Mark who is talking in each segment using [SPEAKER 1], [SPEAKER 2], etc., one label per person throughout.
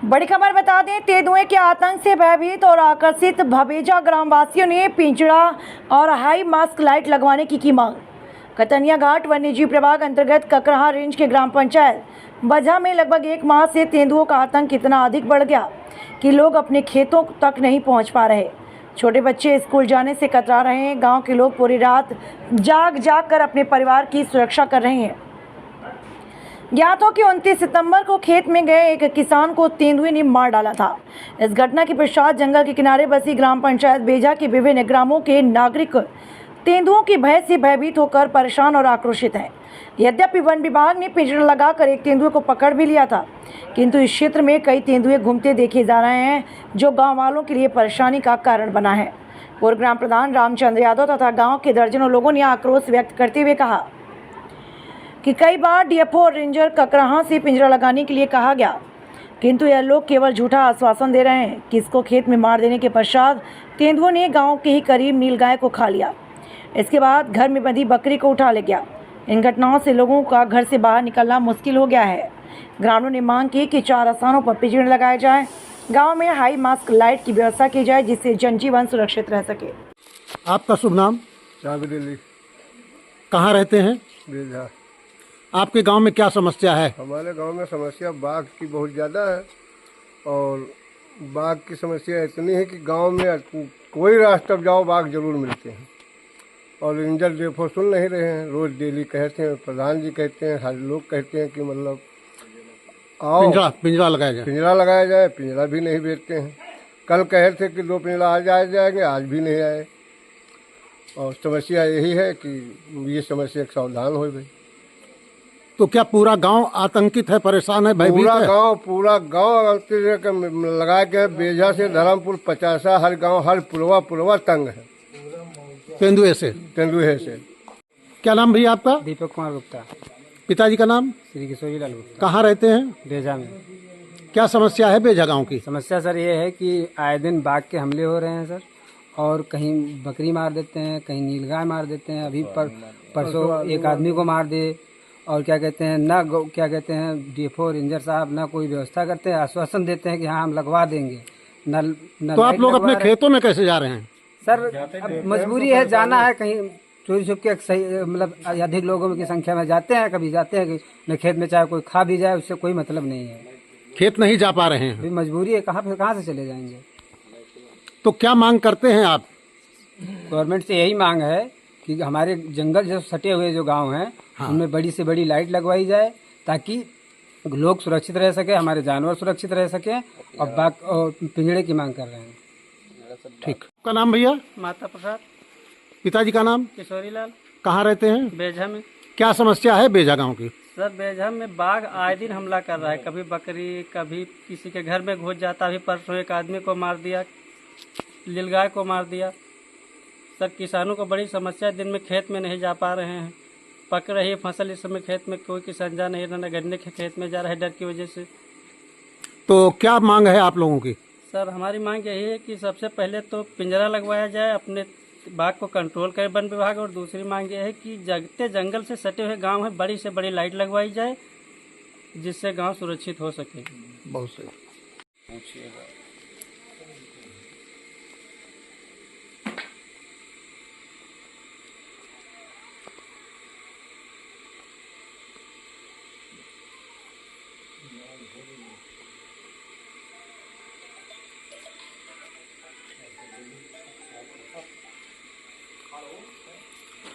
[SPEAKER 1] बड़ी खबर बता दें, तेंदुए के आतंक से भयभीत और आकर्षित भवेजा ग्रामवासियों ने पिंजरा और हाई मास्क लाइट लगवाने की मांग। कतनिया घाट वन्यजीव प्रभाग अंतर्गत ककराहा रेंज के ग्राम पंचायत बझा में लगभग 1 माह से तेंदुओं का आतंक इतना अधिक बढ़ गया कि लोग अपने खेतों तक नहीं पहुंच पा रहे। छोटे बच्चे स्कूल जाने से कतरा रहे हैं। गांव के लोग पूरी रात जाग कर अपने परिवार की सुरक्षा कर रहे हैं। ज्ञात हो कि 29 सितंबर को खेत में गए एक किसान को तेंदुए ने मार डाला था। इस घटना के पश्चात जंगल के किनारे बसी ग्राम पंचायत बेजा के विभिन्न ग्रामों के नागरिक तेंदुओं के भय से भयभीत होकर परेशान और आक्रोशित हैं। यद्यपि वन विभाग ने पिंजरा लगाकर एक तेंदुए को पकड़ भी लिया था, किंतु इस क्षेत्र में कई तेंदुए घूमते देखे जा रहे हैं, जो गाँव वालों के लिए परेशानी का कारण बना है। पूर्व ग्राम प्रधान रामचंद्र यादव तथा गाँव के दर्जनों लोगों ने आक्रोश व्यक्त करते हुए कहा कि कई बार डीएफओ और रेंजर ककराहा से पिंजरा लगाने के लिए कहा गया, किंतु यह लोग केवल झूठा आश्वासन दे रहे हैं कि इसको खेत में मार देने के पश्चात तेंदुओं ने गांव के ही करीब नीलगाय को खा लिया। इसके बाद घर में बंधी बकरी को उठा ले गया। इन घटनाओं से लोगों का घर से बाहर निकलना मुश्किल हो गया है। ग्रामीणों ने मांग की कि 4 स्थानों पर पिंजरे लगाए जाएं, गाँव में हाई मास्क लाइट की व्यवस्था की जाए, जिससे जनजीवन सुरक्षित रह सके।
[SPEAKER 2] आपका शुभ नाम? कहाँ रहते हैं?
[SPEAKER 3] बेजा।
[SPEAKER 2] आपके गांव में क्या समस्या है?
[SPEAKER 3] हमारे गांव में समस्या बाघ की बहुत ज़्यादा है, और बाघ की समस्या इतनी है कि गांव में कोई रास्ता जाओ बाघ जरूर मिलते हैं, और रेंजर डीएफओ सुन नहीं रहे हैं। रोज़ डेली कहते हैं, प्रधान जी कहते हैं, हर लोग कहते हैं कि मतलब आओ
[SPEAKER 2] पिंजरा लगाया जाए,
[SPEAKER 3] पिंजरा लगाया जाए। पिंजरा भी नहीं भेजते हैं। कल कहे थे कि 2 पिंजरा आज आ जाएंगे, आज भी नहीं आए। और समस्या यही है कि ये समस्या एक सावधान हो भाई।
[SPEAKER 2] तो क्या पूरा गांव आतंकित है, परेशान है, भयभीत है?
[SPEAKER 3] पूरा गांव लगा के बेजा से धर्मपुर 50 हर गांव हर पुलवा तंग है
[SPEAKER 2] तेंदुए से।
[SPEAKER 3] क्या
[SPEAKER 2] नाम भैया आपका?
[SPEAKER 4] दीपक कुमार गुप्ता।
[SPEAKER 2] पिताजी का नाम?
[SPEAKER 4] श्री किशोरी लाल गुप्ता।
[SPEAKER 2] कहाँ रहते हैं?
[SPEAKER 4] बेजा में।
[SPEAKER 2] क्या समस्या है बेजा गांव की?
[SPEAKER 4] समस्या सर ये है कि आए दिन बाघ के हमले हो रहे हैं सर, और कहीं बकरी मार देते हैं, कहीं नीलगाय मार देते हैं। अभी परसों एक आदमी को मार दे, और क्या कहते हैं डीएफओ रेंजर साहब ना कोई व्यवस्था करते हैं। आश्वासन देते हैं कि हाँ हम लगवा देंगे। न
[SPEAKER 2] तो आप लोग अपने खेतों में कैसे जा रहे हैं?
[SPEAKER 4] सर अब मजबूरी है, जाना है कहीं चोरी छुप के, सही मतलब अधिक लोगों की संख्या में जाते हैं। कभी जाते हैं कि न खेत में चाहे कोई खा भी जाए, उससे कोई मतलब नहीं है।
[SPEAKER 2] खेत नहीं जा पा रहे हैं?
[SPEAKER 4] अभी मजबूरी है, कहाँ से चले जाएंगे।
[SPEAKER 2] तो क्या मांग करते हैं आप?
[SPEAKER 4] गवर्नमेंट से यही मांग है कि हमारे जंगल जो सटे हुए जो गांव हैं, हाँ, उनमें बड़ी से बड़ी लाइट लगवाई जाए, ताकि लोग सुरक्षित रह सके, हमारे जानवर सुरक्षित रह सके। और बाघ और पिंजरे की मांग कर रहे हैं।
[SPEAKER 2] ठीक। आपका नाम भैया?
[SPEAKER 5] माता प्रसाद।
[SPEAKER 2] पिताजी का नाम?
[SPEAKER 5] किशोरी लाल।
[SPEAKER 2] कहाँ रहते हैं?
[SPEAKER 5] बेजा में।
[SPEAKER 2] क्या समस्या है बेजा गांव की?
[SPEAKER 5] सर बेजा में बाघ आए दिन हमला कर रहा है, कभी बकरी कभी किसी के घर में घुस जाता। अभी परसों एक आदमी को मार दिया, नीलगाय को मार दिया। सर किसानों को बड़ी समस्या, दिन में खेत में नहीं जा पा रहे हैं। पक रही है फसल, इस समय खेत में कोई किसान जा नहीं रहा, गन्ने के खेत में जा रहा है डर की वजह से।
[SPEAKER 2] तो क्या मांग है आप लोगों की?
[SPEAKER 5] सर हमारी मांग यही है कि सबसे पहले तो पिंजरा लगवाया जाए, अपने बाघ को कंट्रोल करे वन विभाग। और दूसरी मांग यह है कि जगते जंगल से सटे हुए गांव है, बड़ी से बड़ी लाइट लगवाई जाए, जिससे गांव सुरक्षित हो सके।
[SPEAKER 2] बहुत सही।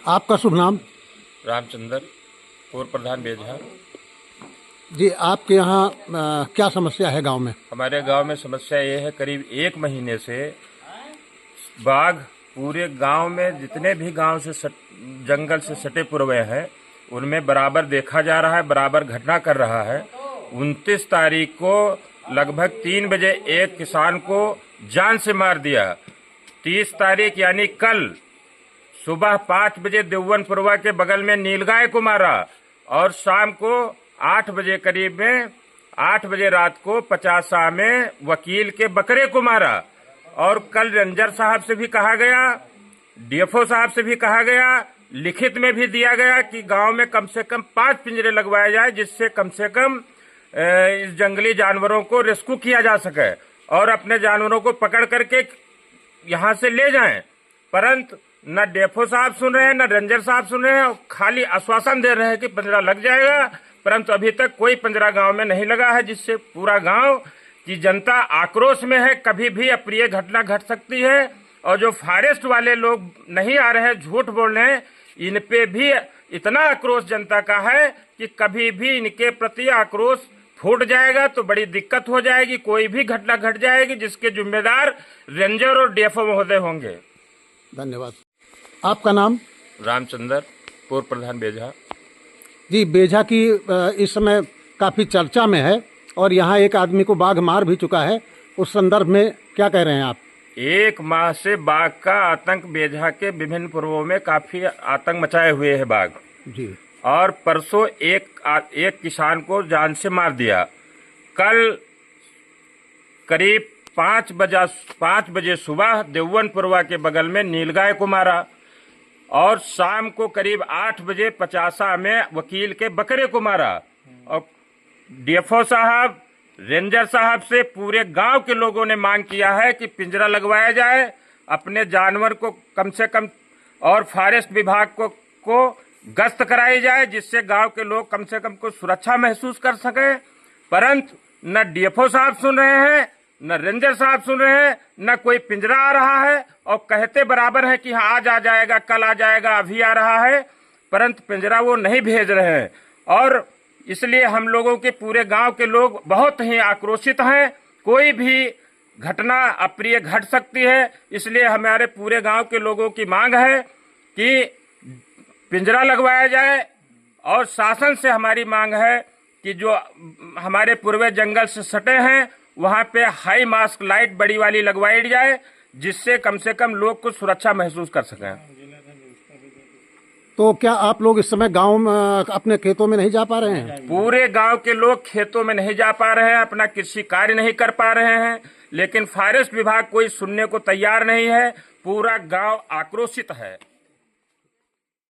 [SPEAKER 2] आपका शुभ नाम?
[SPEAKER 6] रामचंद्र, पूर्व प्रधान बेजा।
[SPEAKER 2] जी, आपके यहाँ क्या समस्या है गांव में?
[SPEAKER 6] हमारे गांव में समस्या ये है, करीब 1 महीने से बाघ पूरे गांव में जितने भी गांव से जंगल से सटे पुरवे हैं, उनमें बराबर देखा जा रहा है, बराबर घटना कर रहा है। 29 तारीख को लगभग 3 बजे एक किसान को जान से मार दिया। 30 तारीख यानी कल सुबह 5 बजे देवनपुरवा के बगल में नीलगाय को मारा, और शाम को 8 बजे करीब में 8 बजे रात को 50 में वकील के बकरे को मारा। और कल रेंजर साहब से भी कहा गया, डीएफओ साहब से भी कहा गया, लिखित में भी दिया गया कि गांव में कम से कम 5 पिंजरे लगवाए जाए, जिससे कम से कम इस जंगली जानवरों को रेस्क्यू किया जा सके और अपने जानवरों को पकड़ करके यहाँ से ले जाएं। परंतु न डेफो साहब सुन रहे हैं, न रेंजर साहब सुन रहे हैं, और खाली आश्वासन दे रहे हैं कि पिंजरा लग जाएगा, परंतु अभी तक कोई पिंजरा गांव में नहीं लगा है, जिससे पूरा गांव की जनता आक्रोश में है। कभी भी अप्रिय घटना घट सकती है और जो फॉरेस्ट वाले लोग नहीं आ रहे हैं, झूठ बोल रहे हैं, इन पे भी इतना आक्रोश जनता का है कि कभी भी इनके प्रति आक्रोश फूट जाएगा तो बड़ी दिक्कत हो जाएगी। कोई भी घटना घट जाएगी जिसके जिम्मेदार रेंजर और डीएफओ महोदय होंगे।
[SPEAKER 2] धन्यवाद। आपका नाम?
[SPEAKER 6] रामचंद्र, पूर्व प्रधान बेझा।
[SPEAKER 2] जी, बेझा की इस समय काफी चर्चा में है और यहाँ एक आदमी को बाघ मार भी चुका है। उस संदर्भ में क्या कह रहे हैं आप?
[SPEAKER 6] 1 माह से बाघ का आतंक बेझा के विभिन्न पूर्वों में काफी आतंक मचाए हुए है बाघ
[SPEAKER 2] जी।
[SPEAKER 6] और परसों एक किसान को जान से मार दिया। कल करीब 5 बजे सुबह देवनपुरवा के बगल में नीलगाय को मारा और शाम को करीब 8 बजे पचासा में वकील के बकरे को मारा। और डीएफओ साहब, रेंजर साहब से पूरे गांव के लोगों ने मांग किया है कि पिंजरा लगवाया जाए, अपने जानवर को कम से कम, और फॉरेस्ट विभाग को गश्त कराई जाए, जिससे गांव के लोग कम से कम कुछ सुरक्षा महसूस कर सके। परंतु न डीएफओ साहब सुन रहे हैं, न रेंजर साहब सुन रहे हैं, न कोई पिंजरा आ रहा है, और कहते बराबर है कि हाँ आज आ जाएगा, कल आ जाएगा, अभी आ रहा है, परंतु पिंजरा वो नहीं भेज रहे हैं। और इसलिए हम लोगों के पूरे गांव के लोग बहुत ही आक्रोशित हैं। कोई भी घटना अप्रिय घट सकती है, इसलिए हमारे पूरे गांव के लोगों की मांग है कि पिंजरा लगवाया जाए। और शासन से हमारी मांग है कि जो हमारे पूर्व जंगल से सटे हैं वहां पे हाई मास्क लाइट बड़ी वाली लगवाई जाए, जिससे कम से कम लोग कुछ सुरक्षा महसूस कर सकें।
[SPEAKER 2] तो क्या आप लोग इस समय गांव में अपने खेतों में नहीं जा पा रहे हैं?
[SPEAKER 6] पूरे गांव के लोग खेतों में नहीं जा पा रहे हैं, अपना कृषि कार्य नहीं कर पा रहे हैं, लेकिन फॉरेस्ट विभाग कोई सुनने को तैयार नहीं है। पूरा गांव आक्रोशित है।